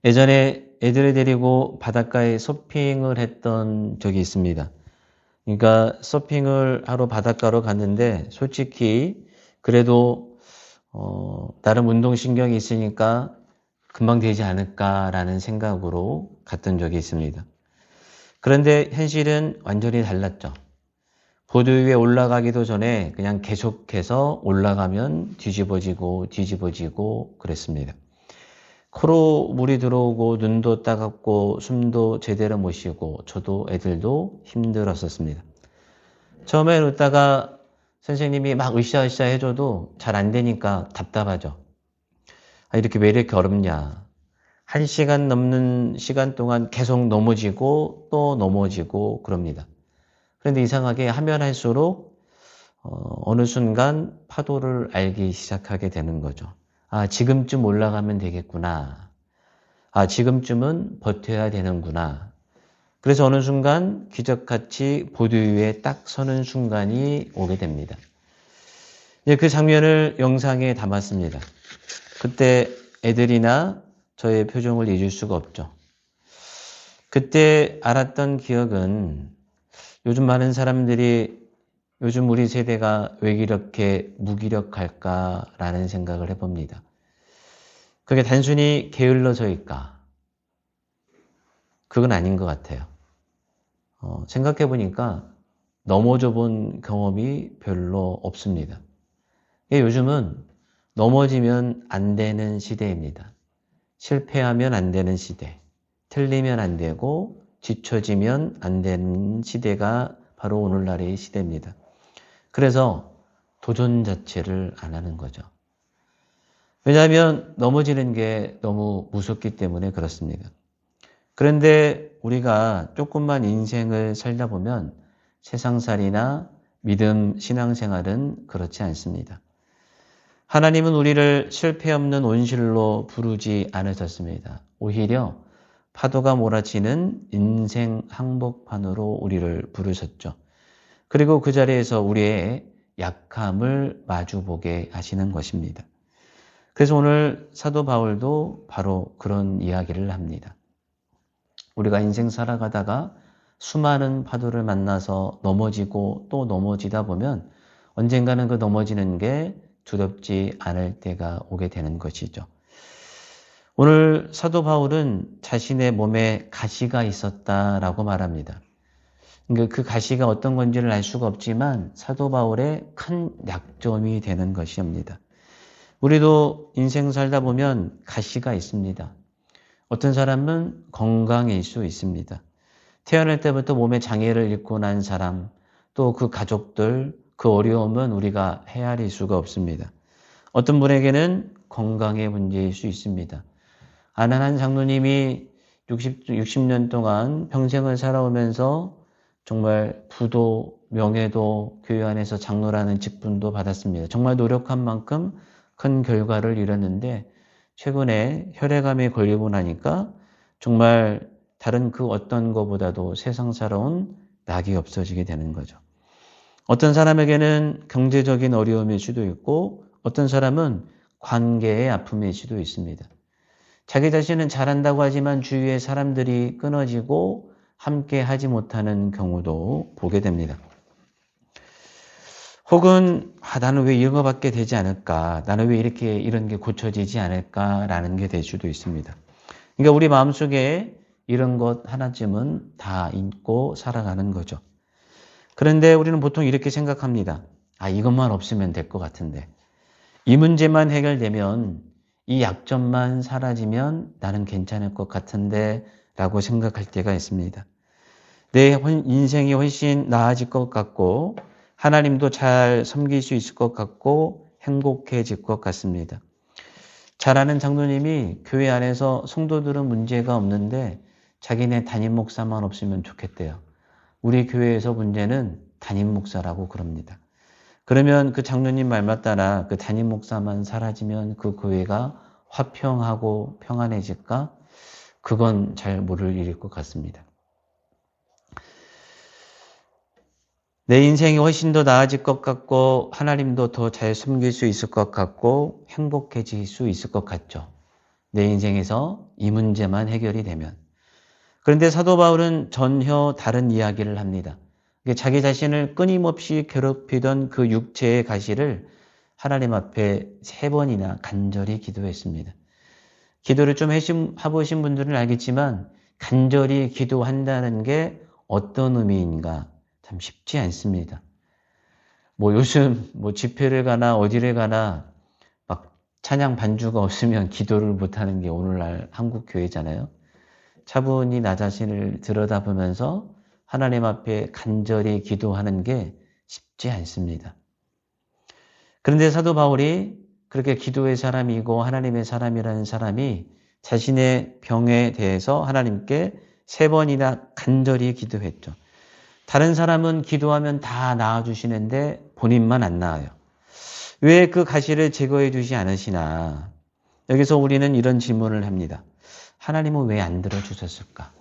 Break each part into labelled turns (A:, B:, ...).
A: 예전에 애들을 데리고 바닷가에 서핑을 했던 적이 있습니다. 그러니까 서핑을 하러 바닷가로 갔는데 솔직히 그래도 나름 운동신경이 있으니까 금방 되지 않을까라는 생각으로 갔던 적이 있습니다. 그런데 현실은 완전히 달랐죠. 보드 위에 올라가기도 전에 그냥 계속해서 올라가면 뒤집어지고 그랬습니다. 코로 물이 들어오고 눈도 따갑고 숨도 제대로 못 쉬고 저도 애들도 힘들었었습니다. 처음에 웃다가 선생님이 막 으쌰으쌰 해줘도 잘 안 되니까 답답하죠. 이렇게 왜 이렇게 어렵냐. 1시간 넘는 시간 동안 계속 넘어지고 또 넘어지고 그럽니다. 그런데 이상하게 하면 할수록 어느 순간 파도를 알기 시작하게 되는 거죠. 지금쯤 올라가면 되겠구나. 지금쯤은 버텨야 되는구나. 그래서 어느 순간 기적같이 보드 위에 딱 서는 순간이 오게 됩니다. 그 장면을 영상에 담았습니다. 그때 애들이나 저의 표정을 잊을 수가 없죠. 그때 알았던 기억은 요즘 많은 사람들이 요즘 우리 세대가 왜 이렇게 무기력할까라는 생각을 해봅니다. 그게 단순히 게을러서일까? 그건 아닌 것 같아요. 생각해보니까 넘어져 본 경험이 별로 없습니다. 요즘은 넘어지면 안 되는 시대입니다. 실패하면 안 되는 시대, 틀리면 안 되고 뒤처지면 안 되는 시대가 바로 오늘날의 시대입니다. 그래서 도전 자체를 안 하는 거죠. 왜냐하면 넘어지는 게 너무 무섭기 때문에 그렇습니다. 그런데 우리가 조금만 인생을 살다 보면 세상살이나 믿음, 신앙생활은 그렇지 않습니다. 하나님은 우리를 실패 없는 온실로 부르지 않으셨습니다. 오히려 파도가 몰아치는 인생 항복판으로 우리를 부르셨죠. 그리고 그 자리에서 우리의 약함을 마주보게 하시는 것입니다. 그래서 오늘 사도 바울도 바로 그런 이야기를 합니다. 우리가 인생 살아가다가 수많은 파도를 만나서 넘어지고 또 넘어지다 보면 언젠가는 그 넘어지는 게 두렵지 않을 때가 오게 되는 것이죠. 오늘 사도 바울은 자신의 몸에 가시가 있었다라고 말합니다. 그 가시가 어떤 건지를 알 수가 없지만 사도 바울의 큰 약점이 되는 것입니다. 우리도 인생 살다 보면 가시가 있습니다. 어떤 사람은 건강일 수 있습니다. 태어날 때부터 몸에 장애를 입고 난 사람, 또 그 가족들, 그 어려움은 우리가 헤아릴 수가 없습니다. 어떤 분에게는 건강의 문제일 수 있습니다. 아는 한 장로님이 60년 동안 평생을 살아오면서 정말 부도, 명예도, 교회 안에서 장로라는 직분도 받았습니다. 정말 노력한 만큼 큰 결과를 이뤘는데 최근에 혈액암에 걸리고 나니까 정말 다른 그 어떤 것보다도 세상사로운 낙이 없어지게 되는 거죠. 어떤 사람에게는 경제적인 어려움일 수도 있고 어떤 사람은 관계의 아픔일 수도 있습니다. 자기 자신은 잘한다고 하지만 주위의 사람들이 끊어지고 함께 하지 못하는 경우도 보게 됩니다. 혹은 나는 왜 이런 것밖에 되지 않을까? 나는 왜 이런 게 고쳐지지 않을까라는 게 될 수도 있습니다. 그러니까 우리 마음속에 이런 것 하나쯤은 다 잊고 살아가는 거죠. 그런데 우리는 보통 이렇게 생각합니다. 이것만 없으면 될 것 같은데. 이 문제만 해결되면 이 약점만 사라지면 나는 괜찮을 것 같은데 라고 생각할 때가 있습니다. 내 인생이 훨씬 나아질 것 같고 하나님도 잘 섬길 수 있을 것 같고 행복해질 것 같습니다. 잘 아는 장로님이 교회 안에서 성도들은 문제가 없는데 자기네 담임 목사만 없으면 좋겠대요. 우리 교회에서 문제는 담임 목사라고 그럽니다. 그러면 그 장로님 말 맞다나 그 담임 목사만 사라지면 그 교회가 화평하고 평안해질까? 그건 잘 모를 일일 것 같습니다. 내 인생이 훨씬 더 나아질 것 같고 하나님도 더 잘 섬길 수 있을 것 같고 행복해질 수 있을 것 같죠. 내 인생에서 이 문제만 해결이 되면. 그런데 사도 바울은 전혀 다른 이야기를 합니다. 자기 자신을 끊임없이 괴롭히던 그 육체의 가시를 하나님 앞에 3번이나 간절히 기도했습니다. 기도를 좀 해보신 분들은 알겠지만 간절히 기도한다는 게 어떤 의미인가 참 쉽지 않습니다. 요즘 집회를 가나 어디를 가나 막 찬양 반주가 없으면 기도를 못하는 게 오늘날 한국 교회잖아요. 차분히 나 자신을 들여다보면서 하나님 앞에 간절히 기도하는 게 쉽지 않습니다. 그런데 사도 바울이 그렇게 기도의 사람이고 하나님의 사람이라는 사람이 자신의 병에 대해서 하나님께 3번이나 간절히 기도했죠. 다른 사람은 기도하면 다 나아주시는데 본인만 안 나아요. 왜 그 가시를 제거해 주지 않으시나? 여기서 우리는 이런 질문을 합니다. 하나님은 왜 안 들어주셨을까?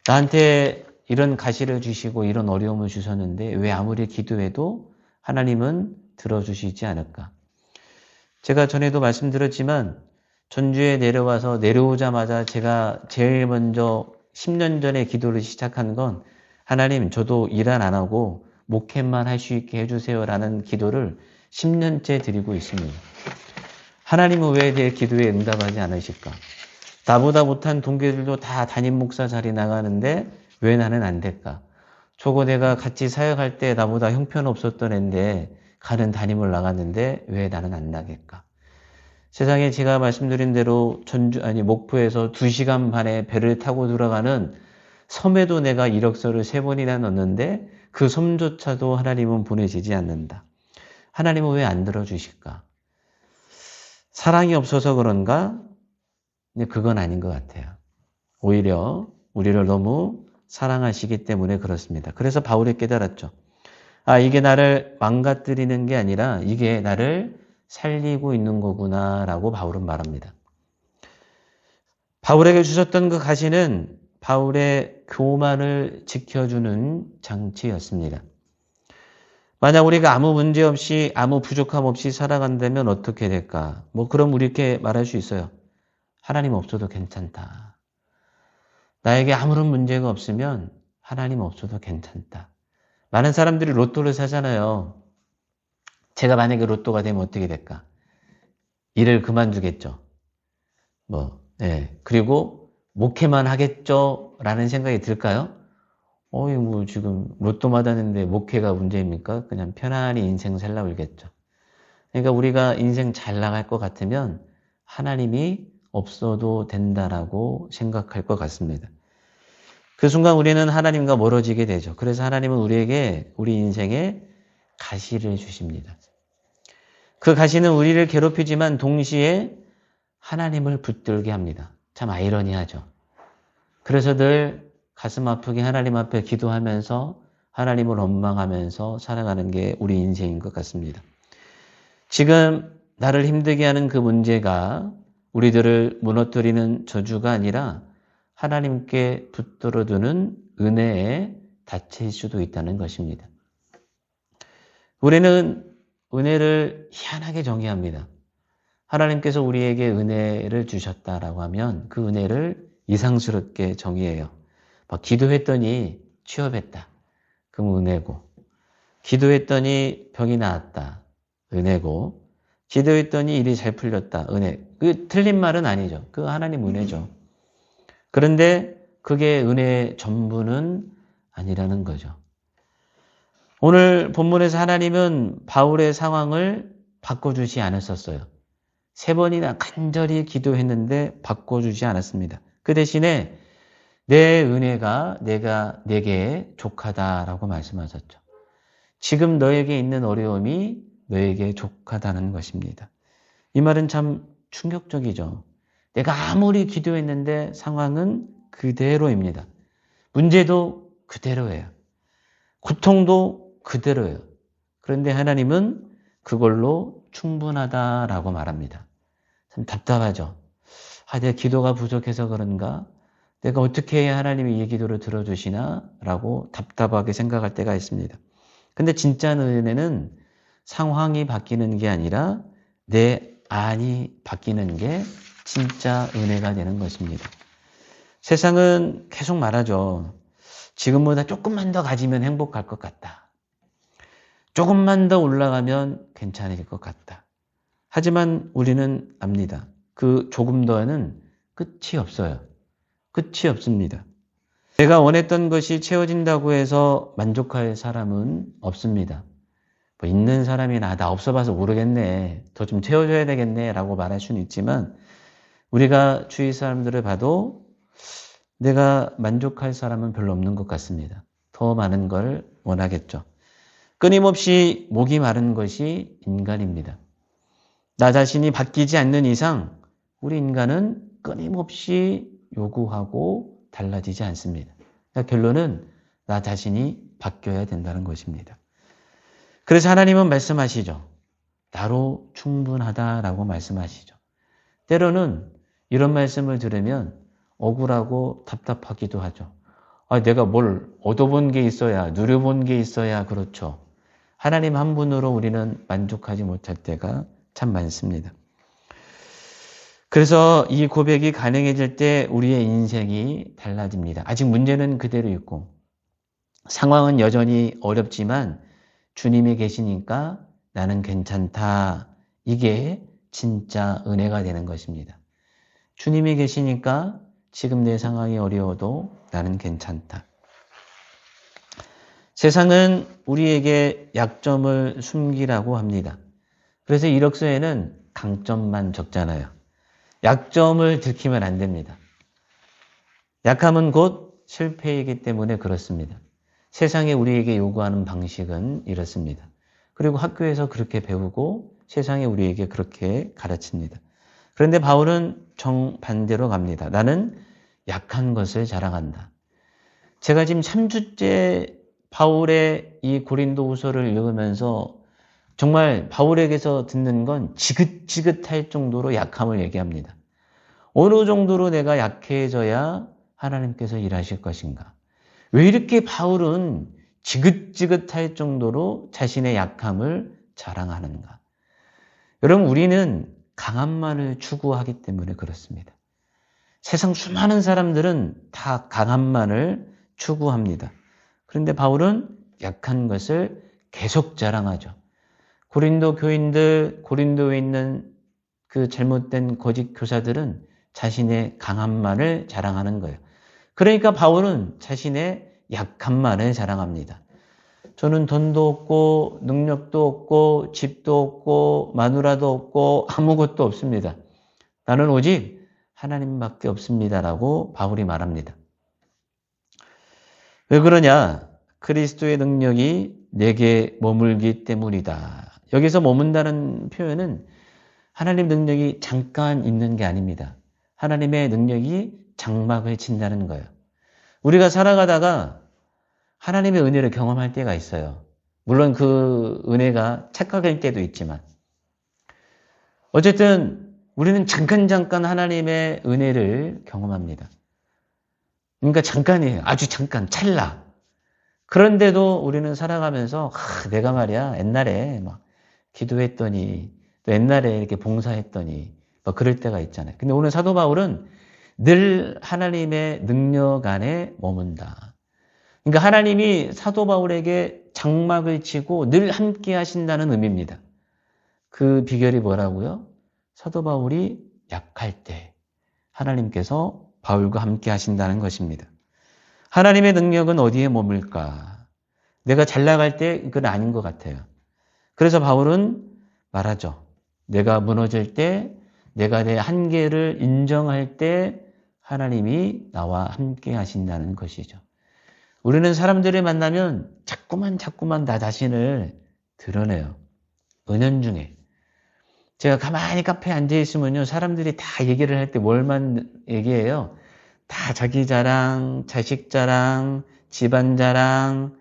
A: 나한테 이런 가시를 주시고 이런 어려움을 주셨는데 왜 아무리 기도해도 하나님은 들어주시지 않을까? 제가 전에도 말씀드렸지만 전주에 내려와서 내려오자마자 제가 제일 먼저 10년 전에 기도를 시작한 건 하나님 저도 일 안 하고 목회만 할 수 있게 해주세요라는 기도를 10년째 드리고 있습니다. 하나님은 왜 내 기도에 응답하지 않으실까? 나보다 못한 동기들도 다 담임 목사 자리 나가는데 왜 나는 안 될까? 저거 내가 같이 사역할 때 나보다 형편없었던 애인데 가는 담임을 나갔는데 왜 나는 안 나겠까? 세상에 제가 말씀드린 대로 목포에서 2시간 반에 배를 타고 들어가는 섬에도 내가 이력서를 3번이나 넣었는데 그 섬조차도 하나님은 보내시지 않는다. 하나님은 왜 안 들어주실까? 사랑이 없어서 그런가? 근데 그건 아닌 것 같아요. 오히려 우리를 너무 사랑하시기 때문에 그렇습니다. 그래서 바울이 깨달았죠. 이게 나를 망가뜨리는 게 아니라 이게 나를 살리고 있는 거구나라고 바울은 말합니다. 바울에게 주셨던 그 가시는 바울의 교만을 지켜주는 장치였습니다. 만약 우리가 아무 문제 없이 아무 부족함 없이 살아간다면 어떻게 될까? 그럼 우리 이렇게 말할 수 있어요. 하나님 없어도 괜찮다. 나에게 아무런 문제가 없으면 하나님 없어도 괜찮다. 많은 사람들이 로또를 사잖아요. 제가 만약에 로또가 되면 어떻게 될까? 일을 그만두겠죠. 그리고 목회만 하겠죠? 라는 생각이 들까요? 지금 로또 맞았는데 목회가 문제입니까? 그냥 편안히 인생 살라고 그러겠죠. 그러니까 우리가 인생 잘 나갈 것 같으면 하나님이 없어도 된다라고 생각할 것 같습니다. 그 순간 우리는 하나님과 멀어지게 되죠. 그래서 하나님은 우리에게 우리 인생에 가시를 주십니다. 그 가시는 우리를 괴롭히지만 동시에 하나님을 붙들게 합니다. 참 아이러니하죠. 그래서 늘 가슴 아프게 하나님 앞에 기도하면서 하나님을 원망하면서 살아가는 게 우리 인생인 것 같습니다. 지금 나를 힘들게 하는 그 문제가 우리들을 무너뜨리는 저주가 아니라 하나님께 붙들어두는 은혜의 닻일 수도 있다는 것입니다. 우리는 은혜를 희한하게 정의합니다. 하나님께서 우리에게 은혜를 주셨다라고 하면 그 은혜를 이상스럽게 정의해요. 기도했더니 취업했다. 그럼 은혜고. 기도했더니 병이 나았다. 은혜고. 기도했더니 일이 잘 풀렸다. 은혜. 그 틀린 말은 아니죠. 그 하나님 은혜죠. 그런데 그게 은혜의 전부는 아니라는 거죠. 오늘 본문에서 하나님은 바울의 상황을 바꿔주지 않았었어요. 3번이나 간절히 기도했는데 바꿔주지 않았습니다. 그 대신에 내 은혜가 내게 족하다라고 말씀하셨죠. 지금 너에게 있는 어려움이 너에게 족하다는 것입니다. 이 말은 참 충격적이죠. 내가 아무리 기도했는데 상황은 그대로입니다. 문제도 그대로예요. 고통도 그대로예요. 그런데 하나님은 그걸로 충분하다라고 말합니다. 참 답답하죠. 내 기도가 부족해서 그런가? 내가 어떻게 해야 하나님이 이 기도를 들어주시나? 라고 답답하게 생각할 때가 있습니다. 근데 진짜 은혜는 상황이 바뀌는 게 아니라 내 안이 바뀌는 게 진짜 은혜가 되는 것입니다. 세상은 계속 말하죠. 지금보다 조금만 더 가지면 행복할 것 같다. 조금만 더 올라가면 괜찮을 것 같다. 하지만 우리는 압니다. 그 조금 더는 끝이 없어요. 끝이 없습니다. 내가 원했던 것이 채워진다고 해서 만족할 사람은 없습니다. 뭐 있는 사람이나 나 없어봐서 모르겠네. 더 좀 채워줘야 되겠네. 라고 말할 수는 있지만 우리가 주위 사람들을 봐도 내가 만족할 사람은 별로 없는 것 같습니다. 더 많은 걸 원하겠죠. 끊임없이 목이 마른 것이 인간입니다. 나 자신이 바뀌지 않는 이상 우리 인간은 끊임없이 요구하고 달라지지 않습니다. 그러니까 결론은 나 자신이 바뀌어야 된다는 것입니다. 그래서 하나님은 말씀하시죠. 나로 충분하다라고 말씀하시죠. 때로는 이런 말씀을 들으면 억울하고 답답하기도 하죠. 내가 뭘 얻어본 게 있어야, 누려본 게 있어야 그렇죠. 하나님 한 분으로 우리는 만족하지 못할 때가 참 많습니다. 그래서 이 고백이 가능해질 때 우리의 인생이 달라집니다. 아직 문제는 그대로 있고 상황은 여전히 어렵지만 주님이 계시니까 나는 괜찮다. 이게 진짜 은혜가 되는 것입니다. 주님이 계시니까 지금 내 상황이 어려워도 나는 괜찮다. 세상은 우리에게 약점을 숨기라고 합니다. 그래서 이력서에는 강점만 적잖아요. 약점을 들키면 안 됩니다. 약함은 곧 실패이기 때문에 그렇습니다. 세상이 우리에게 요구하는 방식은 이렇습니다. 그리고 학교에서 그렇게 배우고 세상이 우리에게 그렇게 가르칩니다. 그런데 바울은 정반대로 갑니다. 나는 약한 것을 자랑한다. 제가 지금 3주째 바울의 이 고린도후서를 읽으면서 정말 바울에게서 듣는 건 지긋지긋할 정도로 약함을 얘기합니다. 어느 정도로 내가 약해져야 하나님께서 일하실 것인가? 왜 이렇게 바울은 지긋지긋할 정도로 자신의 약함을 자랑하는가? 여러분, 우리는 강함만을 추구하기 때문에 그렇습니다. 세상 수많은 사람들은 다 강함만을 추구합니다. 그런데 바울은 약한 것을 계속 자랑하죠. 고린도 교인들, 고린도에 있는 그 잘못된 거짓 교사들은 자신의 강함만을 자랑하는 거예요. 그러니까 바울은 자신의 약함만을 자랑합니다. 저는 돈도 없고 능력도 없고 집도 없고 마누라도 없고 아무것도 없습니다. 나는 오직 하나님밖에 없습니다라고 바울이 말합니다. 왜 그러냐? 그리스도의 능력이 내게 머물기 때문이다. 여기서 머문다는 표현은 하나님 능력이 잠깐 있는 게 아닙니다. 하나님의 능력이 장막을 친다는 거예요. 우리가 살아가다가 하나님의 은혜를 경험할 때가 있어요. 물론 그 은혜가 착각일 때도 있지만 어쨌든 우리는 잠깐 하나님의 은혜를 경험합니다. 그러니까 잠깐이에요. 아주 잠깐, 찰나. 그런데도 우리는 살아가면서 내가 말이야 옛날에 막 기도했더니 또 옛날에 이렇게 봉사했더니 막 그럴 때가 있잖아요. 근데 오늘 사도 바울은 늘 하나님의 능력 안에 머문다. 그러니까 하나님이 사도 바울에게 장막을 치고 늘 함께 하신다는 의미입니다. 그 비결이 뭐라고요? 사도 바울이 약할 때 하나님께서 바울과 함께 하신다는 것입니다. 하나님의 능력은 어디에 머물까? 내가 잘 나갈 때 그건 아닌 것 같아요. 그래서 바울은 말하죠. 내가 무너질 때, 내가 내 한계를 인정할 때 하나님이 나와 함께 하신다는 것이죠. 우리는 사람들을 만나면 자꾸만 나 자신을 드러내요. 은연중에. 제가 가만히 카페에 앉아있으면요, 사람들이 다 얘기를 할 때 뭘만 얘기해요? 다 자기 자랑, 자식 자랑, 집안 자랑,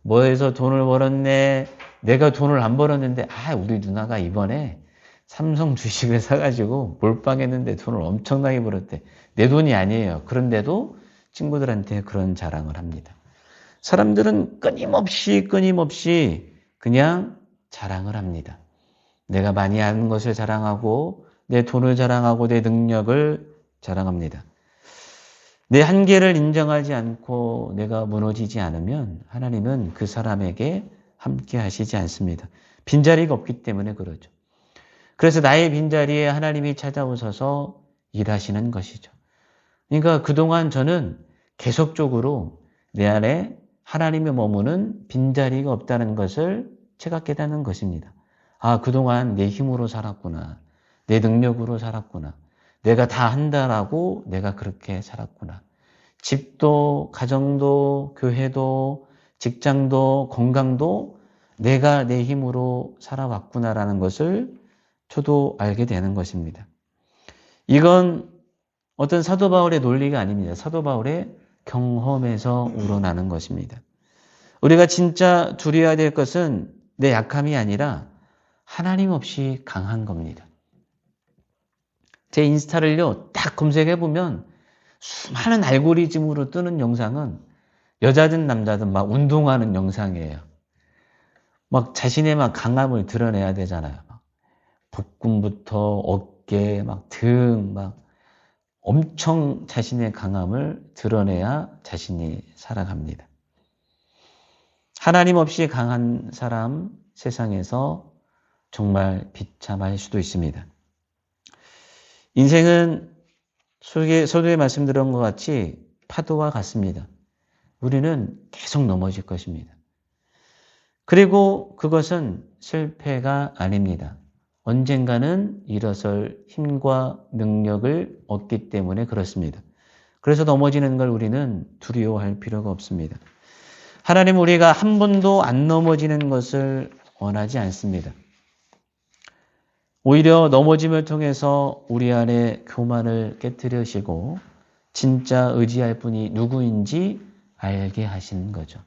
A: 뭐해서 돈을 벌었네, 내가 돈을 안 벌었는데, 우리 누나가 이번에 삼성 주식을 사가지고 몰빵했는데 돈을 엄청나게 벌었대. 내 돈이 아니에요. 그런데도 친구들한테 그런 자랑을 합니다. 사람들은 끊임없이 그냥 자랑을 합니다. 내가 많이 아는 것을 자랑하고 내 돈을 자랑하고 내 능력을 자랑합니다. 내 한계를 인정하지 않고 내가 무너지지 않으면 하나님은 그 사람에게 함께 하시지 않습니다. 빈자리가 없기 때문에 그러죠. 그래서 나의 빈자리에 하나님이 찾아오셔서 일하시는 것이죠. 그러니까 그동안 저는 계속적으로 내 안에 하나님의 머무는 빈자리가 없다는 것을 제가 깨닫는 것입니다. 아, 그동안 내 힘으로 살았구나. 내 능력으로 살았구나. 내가 다 한다라고 내가 그렇게 살았구나. 집도, 가정도, 교회도, 직장도, 건강도 내가 내 힘으로 살아왔구나라는 것을 저도 알게 되는 것입니다. 이건 어떤 사도 바울의 논리가 아닙니다. 사도 바울의 경험에서 우러나는 것입니다. 우리가 진짜 두려워야 될 것은 내 약함이 아니라 하나님 없이 강한 겁니다. 제 인스타를요, 딱 검색해보면 수많은 알고리즘으로 뜨는 영상은 여자든 남자든 막 운동하는 영상이에요. 막 자신의 막 강함을 드러내야 되잖아요. 복근부터 어깨, 막 등, 막 엄청 자신의 강함을 드러내야 자신이 살아갑니다. 하나님 없이 강한 사람 세상에서 정말 비참할 수도 있습니다. 인생은 서두에 말씀드린 것 같이 파도와 같습니다. 우리는 계속 넘어질 것입니다. 그리고 그것은 실패가 아닙니다. 언젠가는 일어설 힘과 능력을 얻기 때문에 그렇습니다. 그래서 넘어지는 걸 우리는 두려워할 필요가 없습니다. 하나님은 우리가 한 번도 안 넘어지는 것을 원하지 않습니다. 오히려 넘어짐을 통해서 우리 안에 교만을 깨뜨리시고 진짜 의지할 분이 누구인지 알게 하시는 거죠.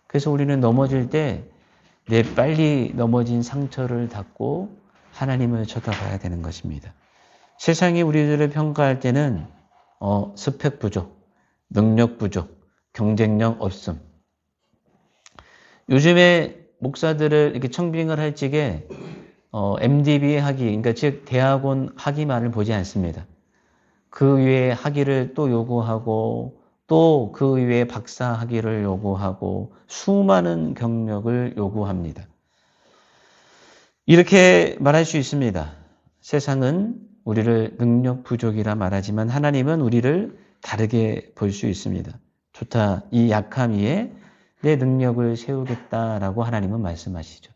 A: 그래서 우리는 넘어질 때 내 빨리 넘어진 상처를 닦고 하나님을 쳐다봐야 되는 것입니다. 세상이 우리들을 평가할 때는 스펙 부족, 능력 부족, 경쟁력 없음. 요즘에 목사들을 이렇게 청빙을 할 적에 MDB 학위, 그러니까 즉 대학원 학위만을 보지 않습니다. 그 외에 학위를 또 요구하고 또 그 외에 박사 학위를 요구하고 수많은 경력을 요구합니다. 이렇게 말할 수 있습니다. 세상은 우리를 능력 부족이라 말하지만 하나님은 우리를 다르게 볼 수 있습니다. 좋다, 이 약함 위에 내 능력을 세우겠다라고 하나님은 말씀하시죠.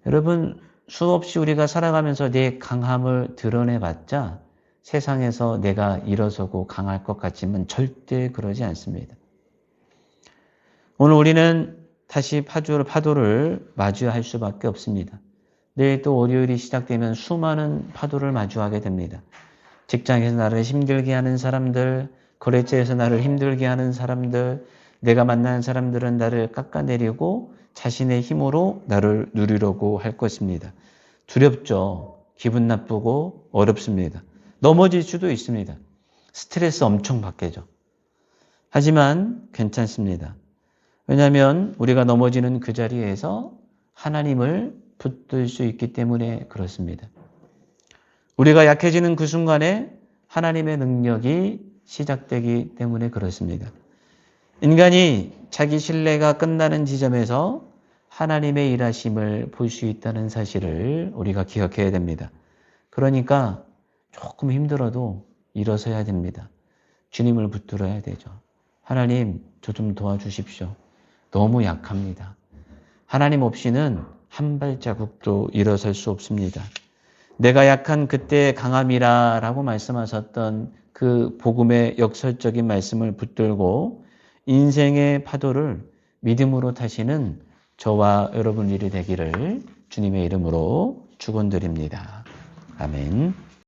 A: 여러분, 수없이 우리가 살아가면서 내 강함을 드러내봤자 세상에서 내가 일어서고 강할 것 같지만 절대 그러지 않습니다. 오늘 우리는 다시 파도를 마주할 수밖에 없습니다. 내일 또 월요일이 시작되면 수많은 파도를 마주하게 됩니다. 직장에서 나를 힘들게 하는 사람들, 거래처에서 나를 힘들게 하는 사람들, 내가 만나는 사람들은 나를 깎아내리고 자신의 힘으로 나를 누리려고 할 것입니다. 두렵죠. 기분 나쁘고 어렵습니다. 넘어질 수도 있습니다. 스트레스 엄청 받겠죠. 하지만 괜찮습니다. 왜냐하면 우리가 넘어지는 그 자리에서 하나님을 붙들 수 있기 때문에 그렇습니다. 우리가 약해지는 그 순간에 하나님의 능력이 시작되기 때문에 그렇습니다. 인간이 자기 신뢰가 끝나는 지점에서 하나님의 일하심을 볼 수 있다는 사실을 우리가 기억해야 됩니다. 그러니까 조금 힘들어도 일어서야 됩니다. 주님을 붙들어야 되죠. 하나님, 저 좀 도와주십시오. 너무 약합니다. 하나님 없이는 한 발자국도 일어설 수 없습니다. 내가 약한 그때의 강함이라 라고 말씀하셨던 그 복음의 역설적인 말씀을 붙들고 인생의 파도를 믿음으로 타시는 저와 여러분 일이 되기를 주님의 이름으로 축원드립니다. 아멘.